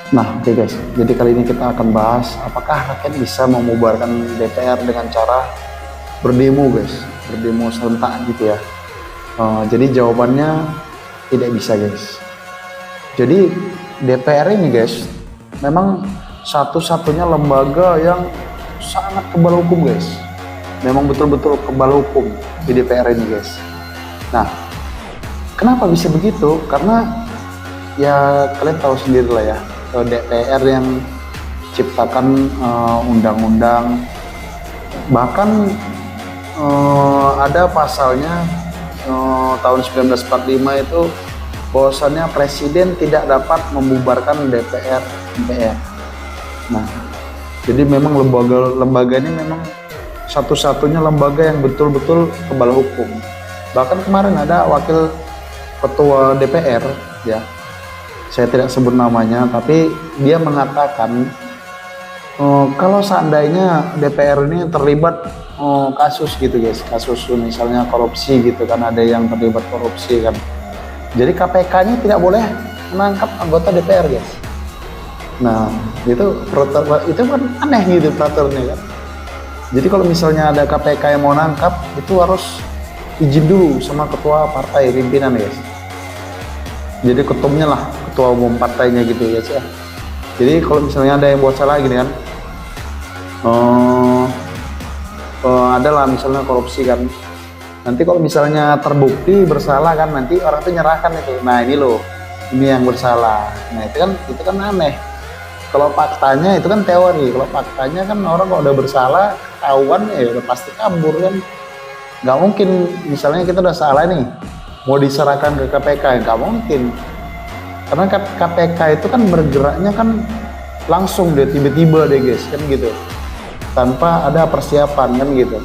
Nah, oke guys, jadi kali ini kita akan bahas apakah rakyat bisa membubarkan DPR dengan cara berdemo guys, berdemo serentak gitu ya. Jadi jawabannya tidak bisa guys. Jadi DPR ini guys, memang satu-satunya lembaga yang sangat kebal hukum guys. Memang betul-betul kebal hukum di DPR ini guys. Nah, kenapa bisa begitu? Karena ya kalian tahu sendiri lah ya, DPR yang ciptakan undang-undang, bahkan ada pasalnya tahun 1945 itu bahwasannya presiden tidak dapat membubarkan DPR MPR. Nah, jadi memang lembaga ini memang satu-satunya lembaga yang betul-betul kebal hukum. Bahkan kemarin ada wakil ketua DPR ya, saya tidak sebut namanya, tapi dia mengatakan kalau seandainya DPR ini terlibat kasus gitu guys, kasus misalnya korupsi gitu kan, ada yang terlibat korupsi kan, jadi KPK-nya tidak boleh menangkap anggota DPR guys. Nah itu kan aneh gitu peraturannya kan. Jadi kalau misalnya ada KPK yang mau nangkap, itu harus izin dulu sama ketua partai pimpinan guys. Jadi ketumnya lah, ketua umum partainya gitu ya sih. Jadi kalau misalnya ada yang buat salah gini kan, adalah misalnya korupsi kan, nanti kalau misalnya terbukti bersalah kan, nanti orang itu nyerahkan itu, nah ini loh, ini yang bersalah. Nah itu kan aneh. Kalau faktanya itu kan teori, kalau faktanya kan orang kalau udah bersalah ketahuan ya udah pasti kabur kan. Nggak mungkin misalnya kita udah salah nih mau diserahkan ke KPK, nggak mungkin, karena KPK itu kan bergeraknya kan langsung deh, tiba-tiba deh guys kan gitu, tanpa ada persiapan kan gitu.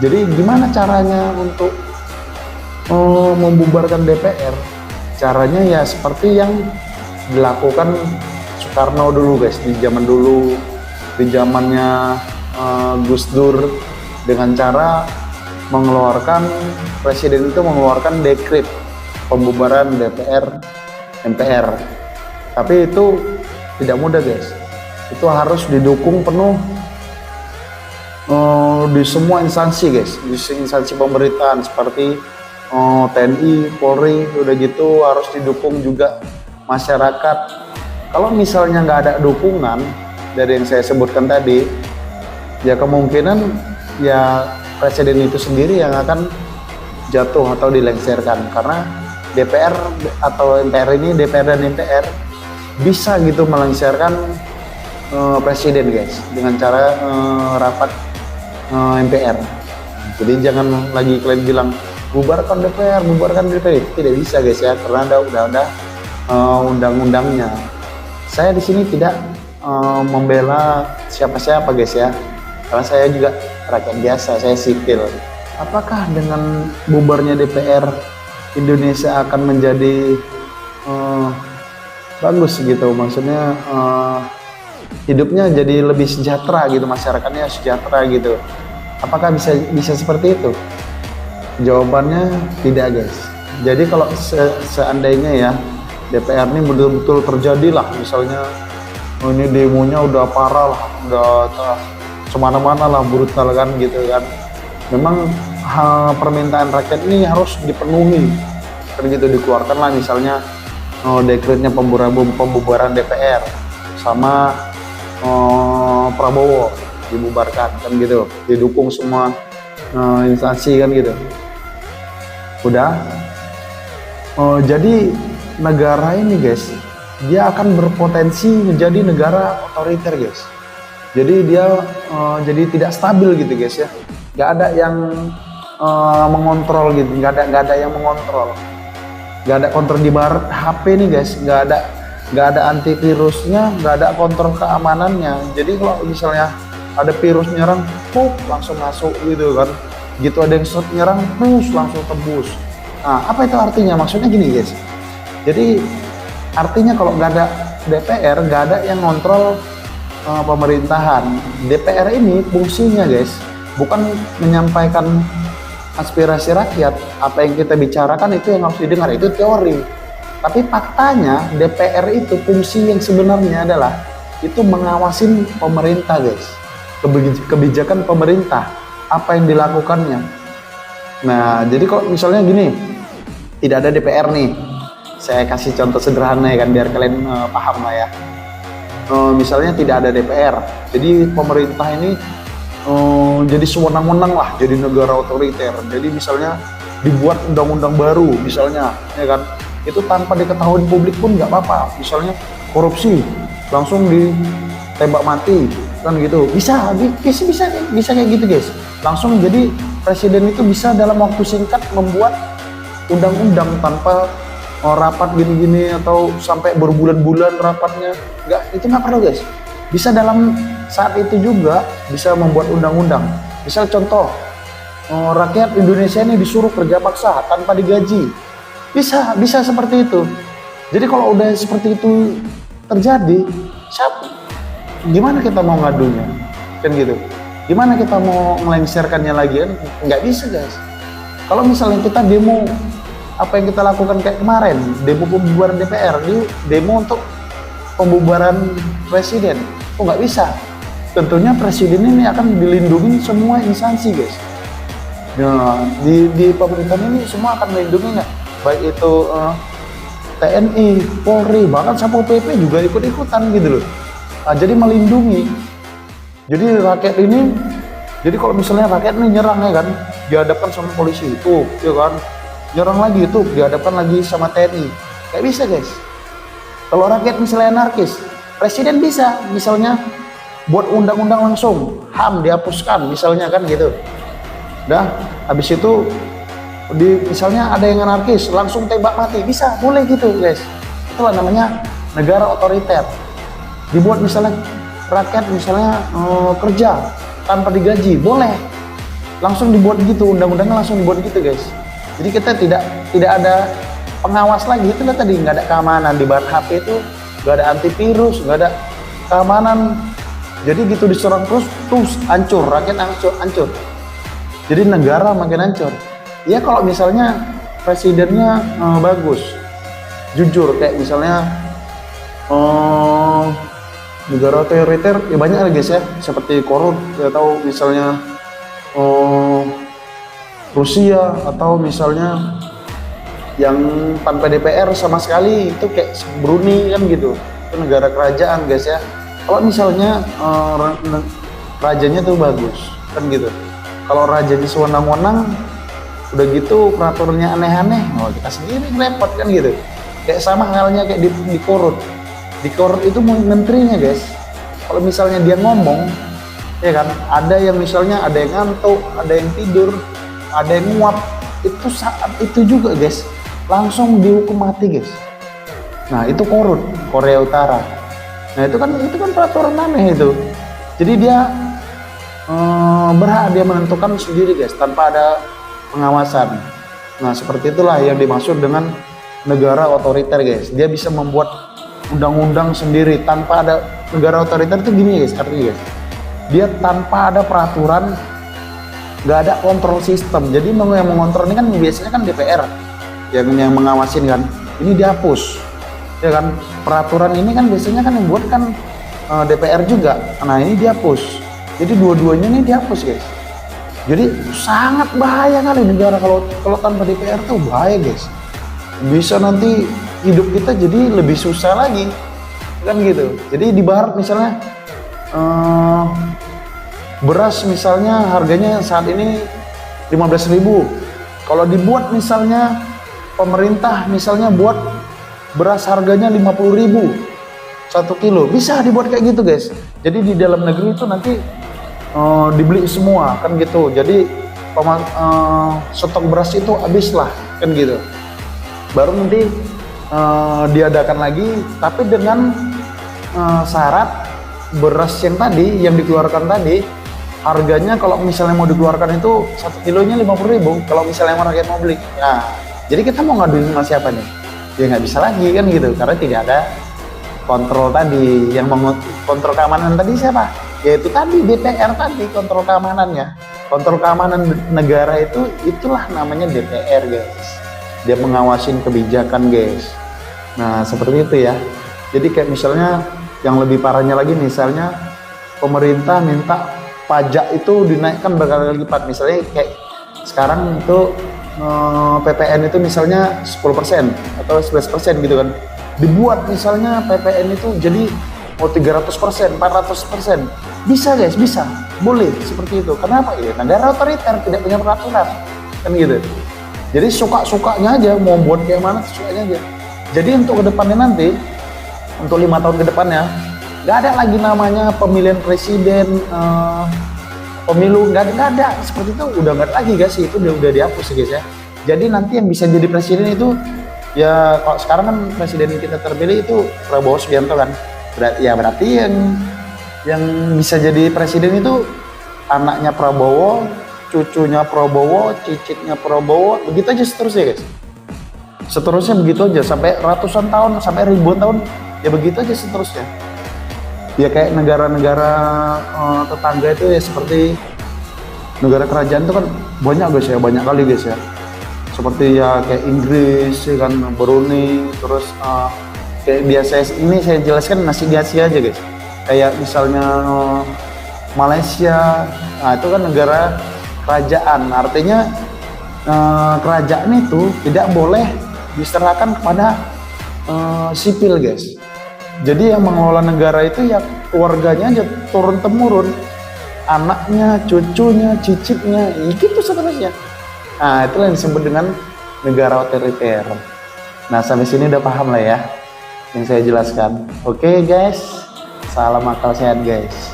Jadi gimana caranya untuk membubarkan DPR? Caranya ya seperti yang dilakukan Soekarno dulu guys, di zaman dulu, di zamannya Gus Dur, dengan cara mengeluarkan, presiden itu mengeluarkan dekret pembubaran DPR MPR. Tapi itu tidak mudah guys, itu harus didukung penuh di semua instansi guys, di instansi pemerintahan seperti TNI, Polri, udah gitu harus didukung juga masyarakat. Kalau misalnya nggak ada dukungan dari yang saya sebutkan tadi, ya kemungkinan ya presiden itu sendiri yang akan jatuh atau dilengsarkan, karena DPR atau MPR ini, DPR dan MPR bisa gitu melengsarkan presiden guys dengan cara rapat MPR. Jadi jangan lagi kalian bilang bubarkan DPR, itu tidak bisa guys ya, karena udah ada undang-undangnya. Saya di sini tidak membela siapa-siapa guys ya, karena saya juga rakyat biasa, saya sipil. Apakah dengan bubarnya DPR Indonesia akan menjadi bagus gitu, maksudnya hidupnya jadi lebih sejahtera gitu, masyarakatnya sejahtera gitu? Apakah bisa seperti itu? Jawabannya tidak guys. Jadi kalau seandainya ya DPR ini betul-betul terjadi lah, misalnya ini demonya udah parah lah, udah semana-mana lah, brutal kan gitu kan, memang permintaan rakyat ini harus dipenuhi kan gitu, dikeluarkan lah misalnya dekretnya pembubaran DPR sama Prabowo dibubarkan kan gitu, didukung semua instansi kan gitu. Udah jadi negara ini guys, dia akan berpotensi menjadi negara otoriter guys. Jadi dia jadi tidak stabil gitu guys ya, nggak ada yang mengontrol gitu, nggak ada yang mengontrol, nggak ada kontrol di bar HP nih guys, nggak ada antivirusnya, nggak ada kontrol keamanannya. Jadi kalau misalnya ada virus nyerang, langsung masuk gitu kan, gitu ada yang nyerang, langsung tembus. Nah apa itu artinya? Maksudnya gini guys, jadi artinya kalau nggak ada DPR, nggak ada yang ngontrol pemerintahan. DPR ini fungsinya guys bukan menyampaikan aspirasi rakyat, apa yang kita bicarakan itu yang harus didengar, itu teori. Tapi faktanya DPR itu fungsi yang sebenarnya adalah itu mengawasin pemerintah guys, kebijakan pemerintah, apa yang dilakukannya. Nah jadi kalau misalnya gini, tidak ada DPR nih, saya kasih contoh sederhana ya kan biar kalian paham lah ya. Misalnya tidak ada DPR, jadi pemerintah ini jadi sewenang-wenang lah, jadi negara otoriter. Jadi misalnya dibuat undang-undang baru misalnya, ya kan, itu tanpa diketahui publik pun nggak apa-apa. Misalnya korupsi langsung ditembak mati kan gitu, bisa kayak gitu guys. Langsung jadi presiden itu bisa dalam waktu singkat membuat undang-undang tanpa rapat gini-gini atau sampai berbulan-bulan rapatnya, nggak perlu guys. Bisa dalam saat itu juga bisa membuat undang-undang. Misal contoh, rakyat Indonesia ini disuruh kerja paksa tanpa digaji, bisa seperti itu. Jadi kalau udah seperti itu terjadi, gimana kita mau ngadunya kan gitu, gimana kita mau melengsarkannya lagi kan, nggak bisa guys. Kalau misalnya kita demo, apa yang kita lakukan kayak kemarin, demo pembubaran DPR, demo untuk pembubaran presiden, kok nggak bisa. Tentunya presiden ini akan dilindungi semua instansi guys. Nah, di pemerintahan ini semua akan melindungi, nggak, baik itu TNI, Polri, bahkan Satpol PP juga ikut-ikutan gitu loh. Nah, jadi melindungi. Jadi rakyat ini, jadi kalau misalnya rakyat ini nyerang ya kan, dihadapkan sama polisi itu, ya kan, nyerang lagi itu, dihadapkan lagi sama TNI, kayak bisa guys. Kalau rakyat misalnya anarkis, presiden bisa misalnya buat undang-undang langsung, HAM dihapuskan misalnya kan gitu. Dah, habis itu misalnya ada yang anarkis, langsung tembak mati, bisa, boleh gitu guys. Itulah namanya negara otoriter. Dibuat misalnya rakyat misalnya kerja tanpa digaji, boleh, langsung dibuat gitu, undang-undangnya langsung dibuat gitu guys. Jadi kita tidak ada pengawas lagi, itulah tadi, nggak ada keamanan di bahan HP itu, nggak ada antivirus, nggak ada keamanan. Jadi gitu diserang terus hancur, rakyat hancur. Jadi negara makin hancur. Ya kalau misalnya presidennya bagus, jujur, kayak misalnya negara otoriter, ya banyak lah guys ya, seperti korup atau misalnya Rusia, atau misalnya yang tanpa DPR sama sekali, itu kayak Brunei kan gitu, itu negara kerajaan guys ya. Kalau misalnya rajanya tuh bagus kan gitu, kalau rajanya sewenang-wenang udah gitu peraturannya aneh-aneh, kita sendiri repot kan gitu. Kayak sama halnya kayak di Korut itu menterinya guys, kalau misalnya dia ngomong ya kan, ada yang misalnya ada yang ngantuk, ada yang tidur, ada yang nguap, itu saat itu juga guys langsung dihukum mati guys. Nah itu Korut, Korea Utara. Nah itu kan peraturan aneh itu. Jadi dia berhak dia menentukan sendiri guys, tanpa ada pengawasan. Nah seperti itulah yang dimaksud dengan negara otoriter guys. Dia bisa membuat undang-undang sendiri tanpa ada. Negara otoriter itu gini guys, artinya guys, dia tanpa ada peraturan, nggak ada kontrol sistem. Jadi yang mengontrol ini kan biasanya kan DPR yang mengawasin kan, ini dihapus ya kan. Peraturan ini kan biasanya kan yang buat kan DPR juga, nah ini dihapus. Jadi dua-duanya ini dihapus guys. Jadi sangat bahaya kali negara kalau tanpa DPR tuh bahaya guys. Bisa nanti hidup kita jadi lebih susah lagi kan gitu. Jadi di barat misalnya beras misalnya harganya saat ini 15.000. Kalau dibuat misalnya pemerintah misalnya buat beras harganya 50.000 1 kilo, bisa dibuat kayak gitu guys. Jadi di dalam negeri itu nanti dibeli semua kan gitu. Jadi stok beras itu habis lah kan gitu. Baru nanti diadakan lagi, tapi dengan syarat beras yang tadi yang dikeluarkan tadi harganya, kalau misalnya mau dikeluarkan itu 1 kilonya 50.000 kalau misalnya mau rakyat mau beli. Nah jadi kita mau ngaduin sama siapa nih? Ya nggak bisa lagi kan gitu, karena tidak ada kontrol tadi. Yang mengontrol keamanan tadi siapa? Yaitu tadi DPR tadi, kontrol keamanannya. Kontrol keamanan negara itulah namanya DPR guys. Dia mengawasin kebijakan guys. Nah, seperti itu ya. Jadi kayak misalnya yang lebih parahnya lagi, misalnya pemerintah minta pajak itu dinaikkan berkali-kali lipat. Misalnya kayak sekarang itu PPN itu misalnya 10% atau 11% gitu kan. Dibuat misalnya PPN itu jadi mau 300%, 400%. Bisa guys, bisa. Boleh seperti itu. Kenapa ya? Negara otoriter tidak punya peraturan. Kan gitu. Jadi suka-sukanya aja, mau buat kayak mana sukanya aja. Jadi untuk kedepannya nanti, untuk 5 tahun ke depannya, nggak ada lagi namanya pemilihan presiden, pemilu, nggak ada. Seperti itu udah nggak lagi guys, itu udah dihapus guys ya. Jadi nanti yang bisa jadi presiden itu, ya kalau sekarang kan presiden yang kita terpilih itu Prabowo Subianto kan. Berarti yang bisa jadi presiden itu anaknya Prabowo, cucunya Prabowo, cicitnya Prabowo, begitu aja seterusnya guys. Seterusnya begitu aja sampai ratusan tahun, sampai ribuan tahun, ya begitu aja seterusnya. Ya kayak negara-negara tetangga itu ya, seperti negara kerajaan itu kan banyak guys ya, banyak kali guys ya. Seperti ya kayak Inggris ya kan, Brunei, terus kayak biasa ini saya jelaskan masih di Asia aja guys. Kayak misalnya Malaysia, nah itu kan negara kerajaan, artinya kerajaan itu tidak boleh diserahkan kepada sipil guys. Jadi yang mengelola negara itu ya keluarganya aja, turun temurun, anaknya, cucunya, cicitnya, gitu seterusnya. Nah itulah yang disebut dengan negara otoriter. Nah sampai sini udah paham lah ya yang saya jelaskan. Oke guys, salam akal sehat guys.